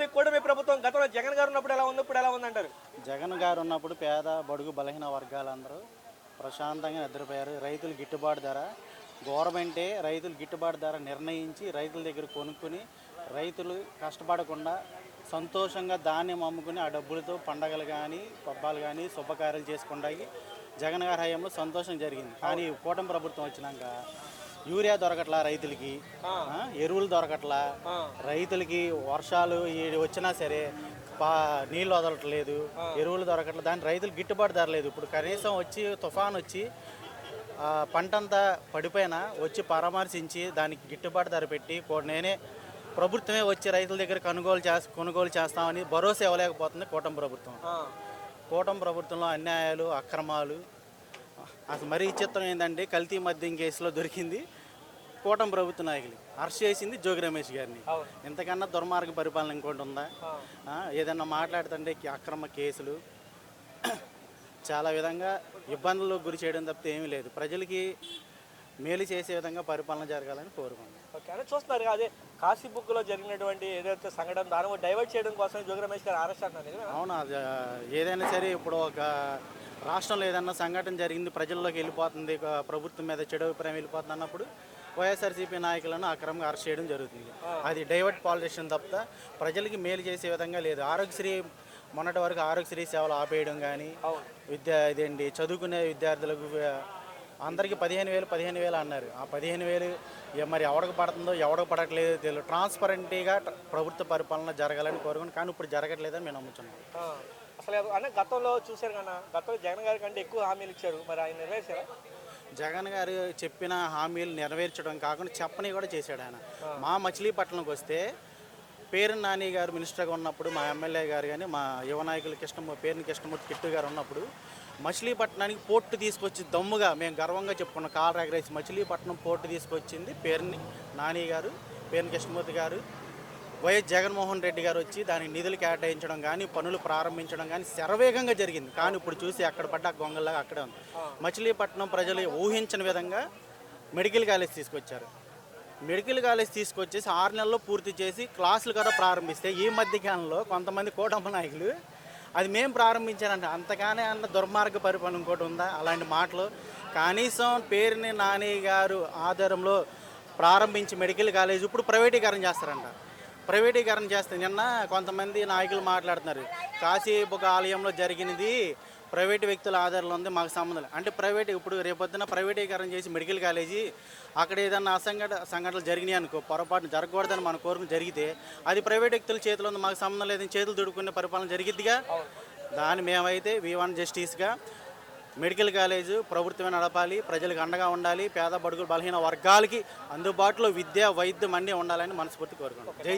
YCP కూటమి ప్రభుత్వం గతంలో జగన్ గారు ఉన్నప్పుడు ఎలా ఉంది, ఇప్పుడు ఎలా ఉందంటారు? జగన్ గారు ఉన్నప్పుడు పేద బడుగు బలహీన వర్గాలందరూ ప్రశాంతంగా నిద్రపోయారు. రైతులు గిట్టుబాటు ధర గవర్నమెంటే రైతులు గిట్టుబాటు ధర నిర్ణయించి రైతుల దగ్గర కొనుక్కొని రైతులు కష్టపడకుండా సంతోషంగా ధాన్యం అమ్ముకుని ఆ డబ్బులతో పండగలు కానీ పబ్బాలు కానీ శుభకార్యాలు చేసుకుంటాయి. జగన్ గారి హయాంలో సంతోషం జరిగింది. కానీ కూటమి ప్రభుత్వం వచ్చినాక యూరియా దొరకట్లా రైతులకి, ఎరువులు దొరకట్లా రైతులకి, వర్షాలు వచ్చినా సరే నీళ్ళు వదలట్లేదు, ఎరువులు దొరకట్లేదు, దాని రైతులు గిట్టుబాటు ధర లేదు. ఇప్పుడు కనీసం వచ్చి తుఫాన్ వచ్చి పంటంతా పడిపోయినా వచ్చి పరామర్శించి దానికి గిట్టుబాటు ధర పెట్టి నేనే ప్రభుత్వమే వచ్చి రైతుల దగ్గర కొనుగోలు చేస్తామని భరోసా ఇవ్వలేకపోతుంది కూటమి ప్రభుత్వం. కూటమి ప్రభుత్వంలో అన్యాయాలు, అక్రమాలు, అసలు మరీ చిత్రం ఏంటంటే కల్తీ మద్యం కేసులో దొరికింది కూటమి ప్రభుత్వ నాయకులు, అరెస్ట్ చేసింది జోగి రమేష్ గారిని. ఇంతకన్నా దుర్మార్గ పరిపాలన ఇంకోటి ఉందా? ఏదన్నా మాట్లాడుతుంటే అక్రమ కేసులు చాలా విధంగా ఇబ్బందులకు గురి చేయడం తప్పితే ఏమీ లేదు. ప్రజలకి మేలు చేసే విధంగా పరిపాలన జరగాలని కోరుకుంటున్నాం. ఓకే, అని చూస్తున్నారు అదే కాశీబుక్లో జరిగినటువంటి ఏదైతే సంఘటన దాని డైవర్ట్ చేయడం కోసం జోగి రమేష్ గారు అరెస్ట్ అంటున్నారు. అవును, అది ఏదైనా సరే ఇప్పుడు ఒక రాష్ట్రంలో ఏదన్నా సంఘటన జరిగింది, ప్రజల్లోకి వెళ్ళిపోతుంది, ప్రభుత్వం మీద చెడు అభిప్రాయం వెళ్ళిపోతుంది అన్నప్పుడు వైఎస్ఆర్సీపీ నాయకులను అక్రమంగా అరెస్ట్ చేయడం జరుగుతుంది. అది డైవర్ట్ పాలిటిషన్ తప్ప ప్రజలకి మేలు చేసే విధంగా లేదు. ఆరోగ్యశ్రీ మొన్నటి వరకు ఆరోగ్యశ్రీ సేవలు ఆపేయడం కానీ, ఇదేంటి చదువుకునే విద్యార్థులకు అందరికీ 15,000 అన్నారు. ఆ 15,000 మరి ఎవరికి పడుతుందో ఎవరికి పడట్లేదో తెలియదు. ట్రాన్స్పరెంట్గా ప్రభుత్వ పరిపాలన జరగాలని కోరుకుని, కానీ ఇప్పుడు జరగట్లేదని మేము నమ్ముతున్నాం. అసలు అన్న గతంలో చూశారు కన్నా, గతంలో జగన్ గారి కంటే ఎక్కువ హామీలు ఇచ్చారు, మరి ఆయన నెరవేర్చారా? జగన్ గారు చెప్పిన హామీలు నెరవేర్చడం కాకుండా చెప్పని కూడా చేశాడు ఆయన. మా మచిలీపట్నంకి వస్తే పేరు నాని గారు మినిస్టర్గా ఉన్నప్పుడు, మా ఎమ్మెల్యే గారు కానీ మా యువ నాయకులు పేరుని కృష్ణమూర్తి కిట్టు గారు ఉన్నప్పుడు మచిలీపట్నానికి పోర్టు తీసుకొచ్చి దమ్ముగా మేము గర్వంగా చెప్పుకున్నాం. కాల్ ఎగరేసి మచిలీపట్నం పోర్టు తీసుకొచ్చింది పేరుని నాని గారు, పేరుని కృష్ణమూర్తి గారు. వైఎస్ జగన్మోహన్ రెడ్డి గారు వచ్చి దానికి నిధులు కేటాయించడం కానీ, పనులు ప్రారంభించడం కానీ శరవేగంగా జరిగింది. కానీ ఇప్పుడు చూసి అక్కడ పడ్డ గొంగల్లాగా అక్కడే ఉంది. మచిలీపట్నం ప్రజలు ఊహించని విధంగా మెడికల్ కాలేజ్ తీసుకొచ్చారు. మెడికల్ కాలేజ్ తీసుకొచ్చేసి 6 నెలల్లో పూర్తి చేసి క్లాసులు కూడా ప్రారంభిస్తే ఈ మధ్యకాలంలో కొంతమంది కూటమి నాయకులు అది మేము ప్రారంభించారంట. అంతగానే అన్న దుర్మార్గ పరిపాలన ఇంకోటి ఉందా? అలాంటి మాటలు కనీసం పేరుని నాని గారు ఆధారంలో ప్రారంభించి మెడికల్ కాలేజ్ ఇప్పుడు ప్రైవేటీకరణ చేస్తారంట. ప్రైవేటీకరణ చేస్తే నిన్న కొంతమంది నాయకులు మాట్లాడుతున్నారు, కాశీబుగ్గ ఆలయంలో జరిగినది ప్రైవేటు వ్యక్తుల ఆధారంలో ఉంది, మాకు సంబంధం లేదు అంటే. ఇప్పుడు రేపొద్దున ప్రైవేటీకరణ చేసి మెడికల్ కాలేజీ అక్కడ ఏదన్నా సంఘటనలు జరిగినాయి అనుకో, పొరపాటు జరగకూడదని మన కోరిక జరిగితే అది ప్రైవేట్ వ్యక్తుల చేతిలో ఉంది, మాకు సంబంధం లేదని చేతులు దుడుకునే పరిపాలన జరిగిద్దిగా. దాన్ని మేమైతే V1 జస్టిస్గా మెడికల్ కాలేజు ప్రభుత్వమే నడపాలి, ప్రజలకు అండగా ఉండాలి, పేద బడుగులు బలహీన వర్గాలకి అందుబాటులో విద్య వైద్యం అన్నీ ఉండాలని మనస్ఫూర్తి కోరుకుంటాం. జై